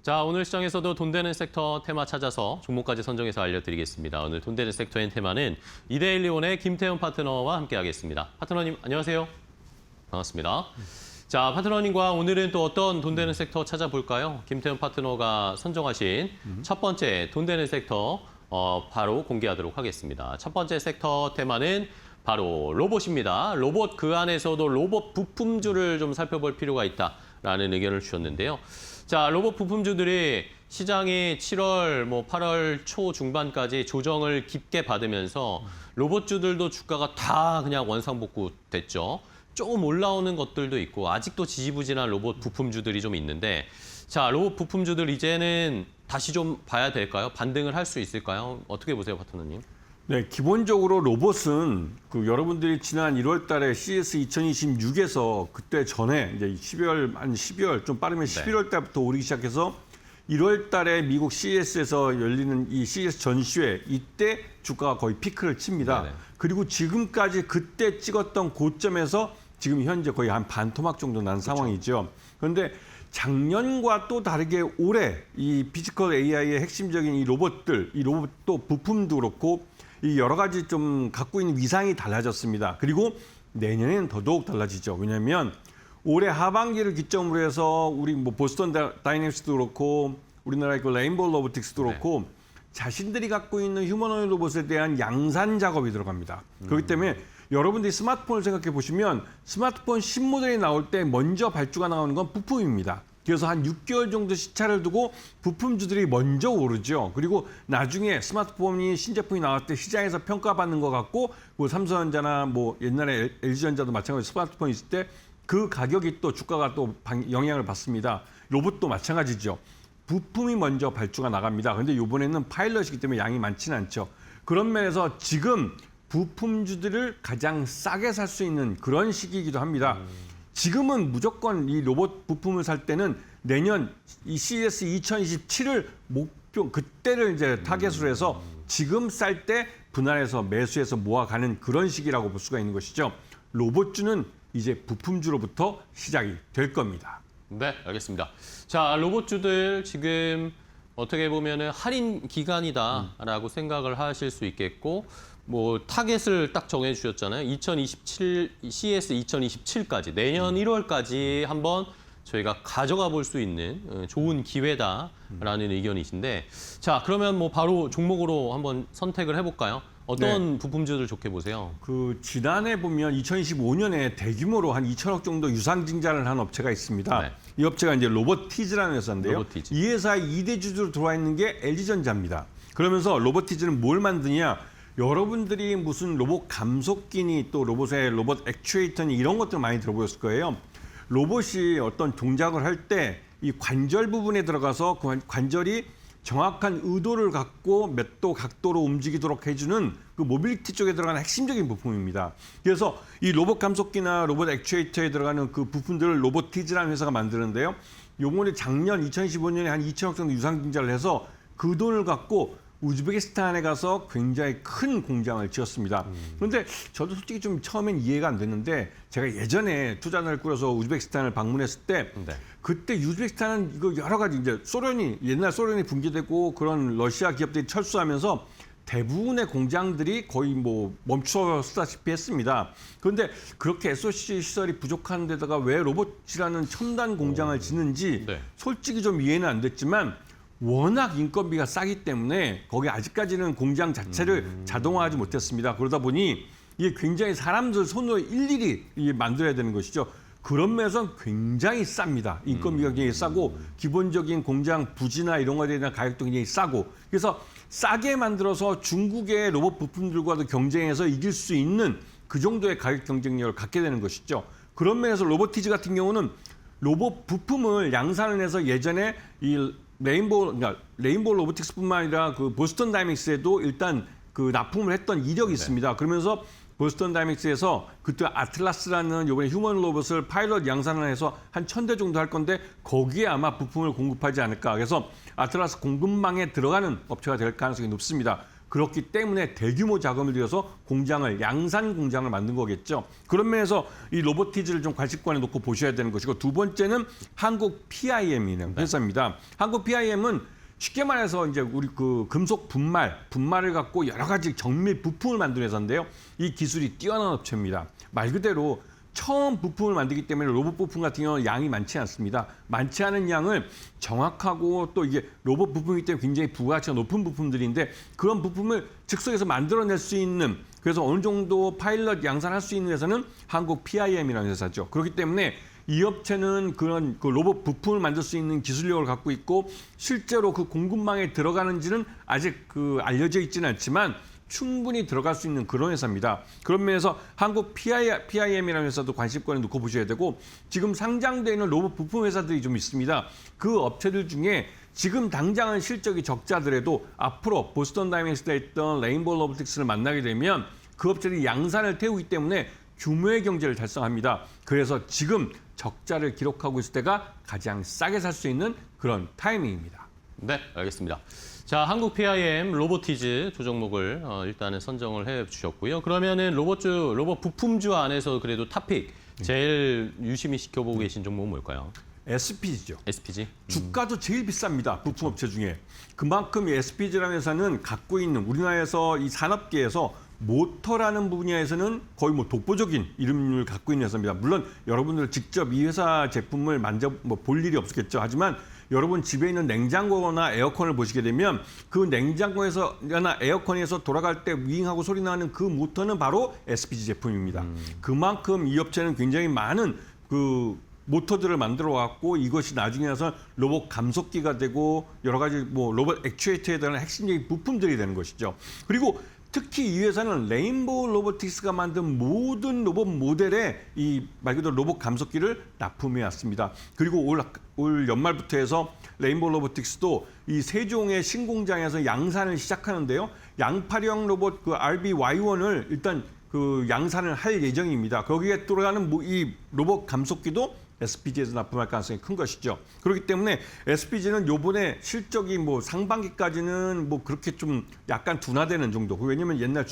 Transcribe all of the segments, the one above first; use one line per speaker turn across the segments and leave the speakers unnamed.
자, 오늘 시장에서도 돈 되는 섹터 테마 찾아서 종목까지 선정해서 알려드리겠습니다. 오늘 돈 되는 섹터의 테마는 이데일리온의 김태현 파트너와 함께하겠습니다. 파트너님, 안녕하세요. 반갑습니다. 자, 파트너님과 오늘은 또 어떤 돈 되는 섹터 찾아볼까요? 김태현 파트너가 선정하신 첫 번째 돈 되는 sek터 바로 공개하도록 하겠습니다. 첫 번째 섹터 테마는 바로 로봇입니다. 로봇 그 안에서도 로봇 부품주를 좀 살펴볼 필요가 있다라는 의견을 주셨는데요. 자, 로봇 부품주들이 시장이 7월, 8월 초 중반까지 조정을 깊게 받으면서 로봇주들도 주가가 다 그냥 원상복구 됐죠. 조금 올라오는 것들도 있고 아직도 지지부진한 로봇 부품주들이 좀 있는데 자, 로봇 부품주들 이제는 다시 좀 봐야 될까요? 반등을 할 수 있을까요? 어떻게 보세요, 파트너님?
네, 기본적으로 로봇은 여러분들이 지난 1월 달에 CES 2026에서 그때 전에 이제 12월 좀 빠르면 11월 달부터 오르기 시작해서 1월 달에 미국 CES에서 열리는 이 CES 전시회 이때 주가가 거의 피크를 칩니다.
네네.
그리고 지금까지 그때 찍었던 고점에서 지금 현재 거의 한 반토막 정도 난 상황이죠. 그런데 작년과 또 다르게 올해 이 피지컬 AI의 핵심적인 이 로봇들, 이 로봇 또 부품도 그렇고 이 여러 가지 좀 갖고 있는 위상이 달라졌습니다. 그리고 내년에는 더더욱 달라지죠. 왜냐하면 올해 하반기를 기점으로 해서 우리 보스턴 다이내믹스도 그렇고 우리나라의 레인보우 로보틱스도 그렇고 자신들이 갖고 있는 휴머노이드 로봇에 대한 양산 작업이 들어갑니다. 그렇기 때문에 여러분들이 스마트폰을 생각해 보시면 스마트폰 신모델이 나올 때 먼저 발주가 나오는 건 부품입니다. 그래서 한 6개월 정도 시차를 두고 부품주들이 먼저 오르죠. 그리고 나중에 스마트폰이 신제품이 나왔을 때 시장에서 평가받는 것 같고 삼성전자나 옛날에 LG전자도 마찬가지로 스마트폰 있을 때 그 가격이 또 주가가 또 영향을 받습니다. 로봇도 마찬가지죠. 부품이 먼저 발주가 나갑니다. 그런데 이번에는 파일럿이기 때문에 양이 많지는 않죠. 그런 면에서 지금 부품주들을 가장 싸게 살 수 있는 그런 시기이기도 합니다. 지금은 무조건 이 로봇 부품을 살 때는 내년 이 CES 2027을 목표 그때를 이제 타겟으로 해서 지금 쌀 때 분할해서 매수해서 모아가는 그런 시기라고 볼 수가 있는 것이죠. 로봇주는 이제 부품주로부터 시작이 될 겁니다.
네, 알겠습니다. 자, 로봇주들 지금 어떻게 보면은 할인 기간이다라고 생각을 하실 수 있겠고 타겟을 딱 정해 주셨잖아요. 2027 CES 2027까지 내년 1월까지 한번 저희가 가져가 볼 수 있는 좋은 기회다라는 의견이신데 자, 그러면 바로 종목으로 한번 선택을 해 볼까요? 어떤 부품주들 좋게 보세요?
지난해 보면 2025년에 대규모로 한 2천억 정도 유상증자를 한 업체가 있습니다.
네.
이 업체가 이제 로보티즈라는 회사인데요.
로보티즈.
이 회사의 2대 주주로 들어와 있는 게 LG전자입니다. 그러면서 로보티즈는 뭘 만드냐? 여러분들이 무슨 로봇 감속기니 또 로봇의 로봇 액추에이터니 이런 것들 많이 들어보셨을 거예요. 로봇이 어떤 동작을 할 때 이 관절 부분에 들어가서 그 관절이 정확한 의도를 갖고 몇 도 각도로 움직이도록 해주는 그 모빌리티 쪽에 들어가는 핵심적인 부품입니다. 그래서 이 로봇 감속기나 로봇 액추에이터에 들어가는 그 부품들을 로보티즈라는 회사가 만드는데요. 요번에 작년 2015년에 한 2천억 정도 유상증자를 해서 그 돈을 갖고 우즈베키스탄에 가서 굉장히 큰 공장을 지었습니다. 그런데 저도 솔직히 좀 처음엔 이해가 안 됐는데 제가 예전에 투자를 꾸려서 우즈베키스탄을 방문했을 때 그때 우즈베키스탄은 이거 여러 가지 이제 옛날 소련이 붕괴되고 그런 러시아 기업들이 철수하면서 대부분의 공장들이 거의 멈추었다시피 했습니다. 그런데 그렇게 SOC 시설이 부족한 데다가 왜 로봇이라는 첨단 공장을 짓는지 솔직히 좀 이해는 안 됐지만 워낙 인건비가 싸기 때문에 거기 아직까지는 공장 자체를 자동화하지 못했습니다. 그러다 보니 이게 굉장히 사람들 손으로 일일이 만들어야 되는 것이죠. 그런 면에서는 굉장히 쌉니다. 인건비가 굉장히 싸고 기본적인 공장 부지나 이런 것에 대한 가격도 굉장히 싸고 그래서 싸게 만들어서 중국의 로봇 부품들과도 경쟁해서 이길 수 있는 그 정도의 가격 경쟁력을 갖게 되는 것이죠. 그런 면에서 로보티즈 같은 경우는 로봇 부품을 양산을 해서 예전에 이 레인보우 로보틱스뿐만 아니라 그 보스턴 다이내믹스에도 일단 그 납품을 했던 이력이 있습니다. 그러면서 보스턴 다이내믹스에서 그때 아틀라스라는 이번에 휴먼 로봇을 파일럿 양산을 해서 한 1,000대 정도 할 건데 거기에 아마 부품을 공급하지 않을까. 그래서 아틀라스 공급망에 들어가는 업체가 될 가능성이 높습니다. 그렇기 때문에 대규모 자금을 들여서 공장을 양산 공장을 만든 거겠죠. 그런 면에서 이 로보티즈를 좀 관심권에 놓고 보셔야 되는 것이고 두 번째는 한국 PIM이라는 회사입니다. 한국 PIM은 쉽게 말해서 이제 우리 그 금속 분말을 갖고 여러 가지 정밀 부품을 만드는 회사인데요. 이 기술이 뛰어난 업체입니다. 말 그대로 처음 부품을 만들기 때문에 로봇 부품 같은 경우는 양이 많지 않습니다. 많지 않은 양을 정확하고 또 이게 로봇 부품이기 때문에 굉장히 부가가치가 높은 부품들인데 그런 부품을 즉석에서 만들어낼 수 있는 그래서 어느 정도 파일럿 양산할 수 있는 회사는 한국 PIM이라는 회사죠. 그렇기 때문에 이 업체는 그런 그 로봇 부품을 만들 수 있는 기술력을 갖고 있고 실제로 그 공급망에 들어가는지는 아직 그 알려져 있지는 않지만 충분히 들어갈 수 있는 그런 회사입니다. 그런 면에서 한국 PIM이라는 회사도 관심권에 놓고 보셔야 되고 지금 상장되어 있는 로봇 부품 회사들이 좀 있습니다. 그 업체들 중에 지금 당장은 실적이 적자더라도 앞으로 보스턴 다이내믹스에 있던 레인보우 로보틱스를 만나게 되면 그 업체들이 양산을 태우기 때문에 규모의 경제를 달성합니다. 그래서 지금 적자를 기록하고 있을 때가 가장 싸게 살 수 있는 그런 타이밍입니다.
네, 알겠습니다. 자, 한국 PIM 로보티즈 두 종목을 일단은 선정을 해 주셨고요. 그러면은 로봇 부품주 안에서 그래도 탑픽 제일 유심히 지켜보고 계신 종목은 뭘까요?
SPG죠.
SPG?
주가도 제일 비쌉니다. 부품업체 중에. 그만큼 이 SPG라는 회사는 갖고 있는 우리나라에서 이 산업계에서 모터라는 분야에서는 거의 뭐 독보적인 이름을 갖고 있는 회사입니다. 물론 여러분들 직접 이 회사 제품을 볼 일이 없겠죠. 하지만 여러분 집에 있는 냉장고나 에어컨을 보시게 되면 그 냉장고에서나 에어컨에서 돌아갈 때 윙하고 소리 나는 그 모터는 바로 SPG 제품입니다. 그만큼 이 업체는 굉장히 많은 그 모터들을 만들어 왔고 이것이 나중에 나서 로봇 감속기가 되고 여러 가지 뭐 로봇 액추에이터에 대한 핵심적인 부품들이 되는 것이죠. 그리고 특히 이 회사는 레인보우 로보틱스가 만든 모든 로봇 모델에 이 말 그대로 로봇 감속기를 납품해 왔습니다. 그리고 올 연말부터 해서 레인보우 로보틱스도 이 세종의 신공장에서 양산을 시작하는데요. 양파령 로봇 그 RBY1을 일단 그 양산을 할 예정입니다. 거기에 들어가는 이 로봇 감속기도 SPG에서 납품할 가능성이 큰 것이죠. 그렇기 때문에 SPG는 요번에 실적이 뭐 상반기까지는 뭐 그렇게 좀 약간 둔화되는 정도. 왜냐면 옛날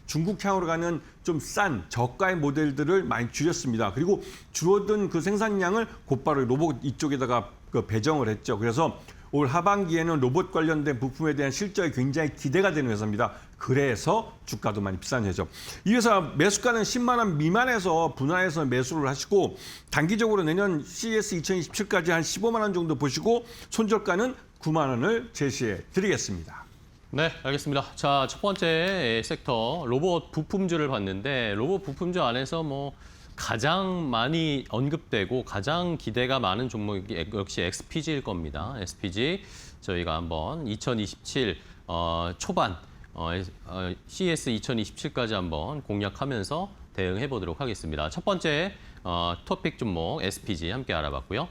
중국향으로 가는 좀 싼 저가의 모델들을 많이 줄였습니다. 그리고 줄어든 그 생산량을 곧바로 로봇 이쪽에다가 배정을 했죠. 그래서 올 하반기에는 로봇 관련된 부품에 대한 실적이 굉장히 기대가 되는 회사입니다. 그래서 주가도 많이 비싼 회사죠. 이 회사 매수가는 10만 원 미만에서 분할해서 매수를 하시고 단기적으로 내년 CES 2027까지 한 15만 원 정도 보시고 손절가는 9만 원을 제시해 드리겠습니다.
네, 알겠습니다. 자, 첫 번째 섹터 로봇 부품주를 봤는데 로봇 부품주 안에서 뭐 가장 많이 언급되고 가장 기대가 많은 종목이 역시 SPG일 겁니다. SPG 저희가 한번 2027 초반 CES 2027까지 한번 공략하면서 대응해 보도록 하겠습니다. 첫 번째 토픽 종목 SPG 함께 알아봤고요.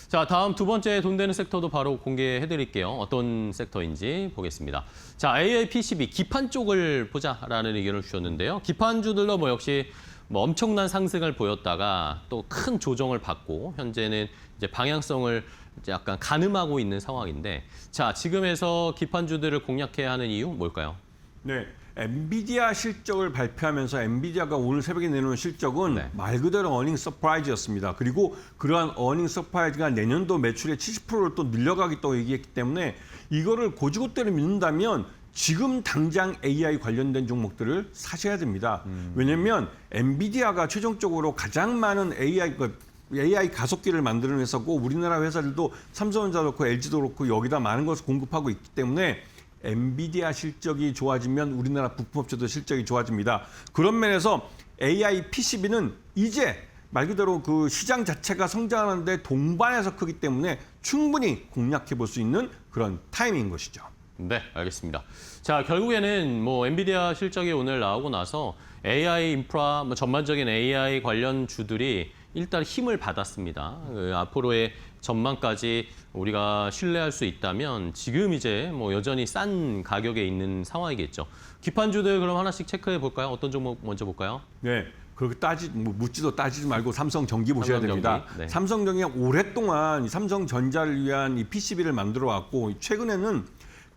자, 다음 두 번째 돈 되는 섹터도 바로 공개해 드릴게요. 어떤 섹터인지 보겠습니다. 자, AI PCB 기판 쪽을 보자라는 의견을 주셨는데요. 기판주들도 뭐 역시 뭐 엄청난 상승을 보였다가 또 큰 조정을 받고 현재는 이제 방향성을 이제 약간 가늠하고 있는 상황인데 자, 지금에서 기판주들을 공략해야 하는 이유 뭘까요?
네. 엔비디아 실적을 발표하면서 엔비디아가 오늘 새벽에 내놓은 실적은
네.
말 그대로 어닝 서프라이즈였습니다. 그리고 그러한 어닝 서프라이즈가 내년도 매출의 70%를 또 늘려가겠다고 얘기했기 때문에 이거를 고지고대로 믿는다면 지금 당장 AI 관련된 종목들을 사셔야 됩니다. 왜냐하면 엔비디아가 최종적으로 가장 많은 AI 가속기를 만드는 회사고 우리나라 회사들도 삼성전자도 그렇고 LG도 그렇고 여기다 많은 것을 공급하고 있기 때문에 엔비디아 실적이 좋아지면 우리나라 부품업체도 실적이 좋아집니다. 그런 면에서 AI PCB는 이제 말 그대로 그 시장 자체가 성장하는데 동반해서 크기 때문에 충분히 공략해 볼 수 있는 그런 타이밍인 것이죠.
네, 알겠습니다. 자, 결국에는 뭐 엔비디아 실적이 오늘 나오고 나서 AI 인프라, 뭐 전반적인 AI 관련 주들이 일단 힘을 받았습니다. 앞으로의 전망까지 우리가 신뢰할 수 있다면 지금 이제 뭐 여전히 싼 가격에 있는 상황이겠죠. 기판주들 그럼 하나씩 체크해 볼까요? 어떤 종목 먼저 볼까요?
네. 그렇게 묻지도 따지지 말고 삼성전기 보셔야 됩니다.
네.
삼성전기가 오랫동안 삼성전자를 위한 이 PCB를 만들어 왔고 최근에는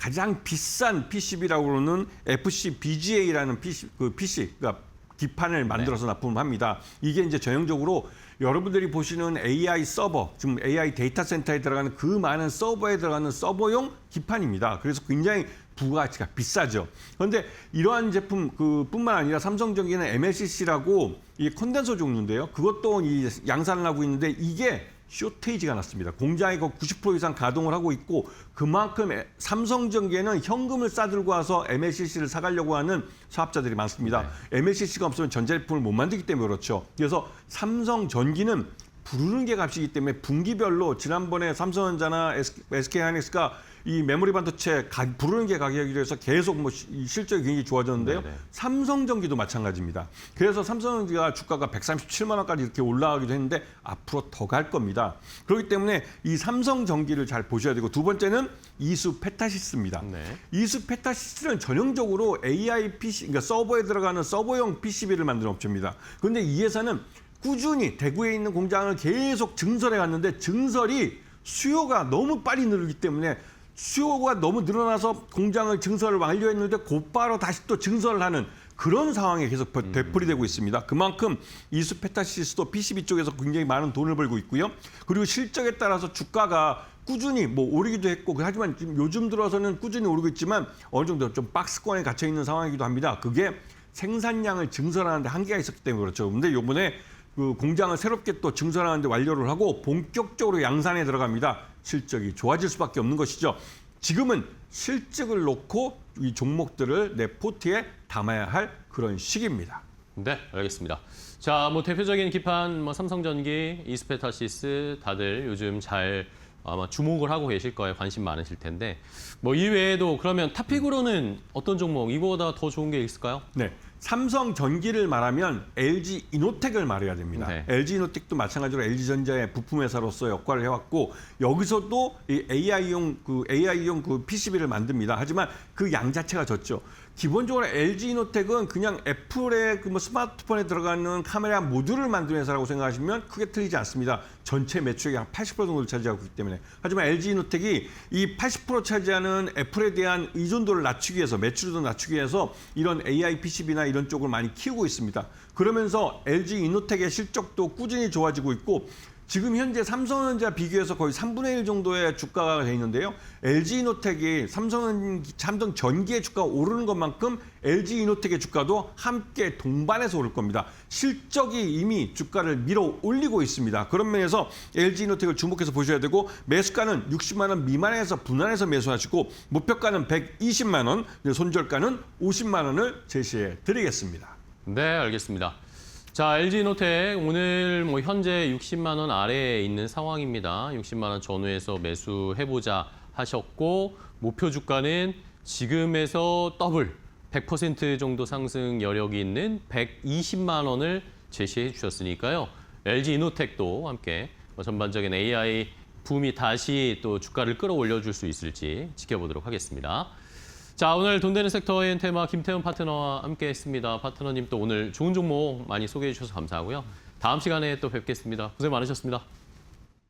가장 비싼 PCB라고 그러는 FCBGA라는 PC, 그러니까 기판을 만들어서 납품을 합니다. 이게 이제 전형적으로 여러분들이 보시는 AI 서버, 지금 AI 데이터 센터에 들어가는 그 많은 서버에 들어가는 서버용 기판입니다. 그래서 굉장히 부가가치가 비싸죠. 그런데 이러한 제품 뿐만 아니라 삼성전기는 MLCC라고 이 콘덴서 종류인데요. 그것도 이 양산을 하고 있는데 이게 쇼테이지가 났습니다. 공장이 90% 이상 가동을 하고 있고 그만큼 삼성전기에는 현금을 싸들고 와서 MLCC를 사가려고 하는 사업자들이 많습니다. MLCC가 없으면 전자제품을 못 만들기 때문에 그렇죠. 그래서 삼성전기는 부르는 게 값이기 때문에 분기별로 지난번에 삼성전자나 SK하이닉스가 이 메모리 반도체 부르는 게 가격이 돼서 계속 실적이 굉장히 좋아졌는데요.
네네.
삼성전기도 마찬가지입니다. 그래서 삼성전기가 주가가 137만 원까지 이렇게 올라가기도 했는데 앞으로 더 갈 겁니다. 그렇기 때문에 이 삼성전기를 잘 보셔야 되고 두 번째는 이수페타시스입니다.
네.
이수페타시스는 전형적으로 AI PC, 그러니까 서버에 들어가는 서버용 PCB를 만드는 업체입니다. 그런데 이 회사는 꾸준히 대구에 있는 공장을 계속 증설해 갔는데 증설이 수요가 너무 빨리 늘기 때문에 수요가 너무 늘어나서 공장을 증설을 완료했는데 곧바로 다시 또 증설을 하는 그런 상황이 계속 되풀이되고 있습니다. 그만큼 이수페타시스도 PCB 쪽에서 굉장히 많은 돈을 벌고 있고요. 그리고 실적에 따라서 주가가 꾸준히 오르기도 했고 하지만 지금 요즘 들어서는 꾸준히 오르고 있지만 어느 정도 좀 박스권에 갇혀 있는 상황이기도 합니다. 그게 생산량을 증설하는데 한계가 있었기 때문에 그렇죠. 근데 요번에 그 공장을 새롭게 또 증설하는데 완료를 하고 본격적으로 양산에 들어갑니다. 실적이 좋아질 수밖에 없는 것이죠. 지금은 실적을 놓고 이 종목들을 내 포트에 담아야 할 그런 시기입니다.
네, 알겠습니다. 자, 대표적인 기판 삼성전기, 이스페타시스 다들 요즘 잘 아마 주목을 하고 계실 거예요. 관심 많으실 텐데. 이 외에도 그러면 탑픽으로는 어떤 종목 이거보다 더 좋은 게 있을까요?
네. 삼성전기를 말하면 LG 이노텍을 말해야 됩니다.
네.
LG 이노텍도 마찬가지로 LG전자의 부품회사로서 역할을 해왔고 여기서도 이 AI용 PCB를 만듭니다. 하지만 그 양 자체가 졌죠. 기본적으로 LG 이노텍은 그냥 애플의 스마트폰에 들어가는 카메라 모듈을 만드는 회사라고 생각하시면 크게 틀리지 않습니다. 전체 매출의 한 80% 정도를 차지하고 있기 때문에. 하지만 LG 이노텍이 이 80% 차지하는 애플에 대한 의존도를 낮추기 위해서 매출도 낮추기 위해서 이런 AI PCB나 이런 쪽을 많이 키우고 있습니다. 그러면서 LG 이노텍의 실적도 꾸준히 좋아지고 있고 지금 현재 삼성전자 비교해서 거의 3분의 1 정도의 주가가 돼 있는데요. LG 이노텍이 삼성전기의 주가가 오르는 것만큼 LG 이노텍의 주가도 함께 동반해서 오를 겁니다. 실적이 이미 주가를 밀어 올리고 있습니다. 그런 면에서 LG 이노텍을 주목해서 보셔야 되고 매수가는 60만 원 미만에서 분할해서 매수하시고 목표가는 120만 원, 손절가는 50만 원을 제시해 드리겠습니다.
네, 알겠습니다. 자, LG이노텍 오늘 현재 60만 원 아래에 있는 상황입니다. 60만 원 전후에서 매수해보자 하셨고 목표 주가는 지금에서 더블 100% 정도 상승 여력이 있는 120만 원을 제시해 주셨으니까요. LG이노텍도 함께 전반적인 AI 붐이 다시 또 주가를 끌어올려 줄 수 있을지 지켜보도록 하겠습니다. 자, 오늘 돈 되는 섹터의 테마 김태훈 파트너와 함께했습니다. 파트너님 또 오늘 좋은 종목 많이 소개해 주셔서 감사하고요. 다음 시간에 또 뵙겠습니다. 고생 많으셨습니다.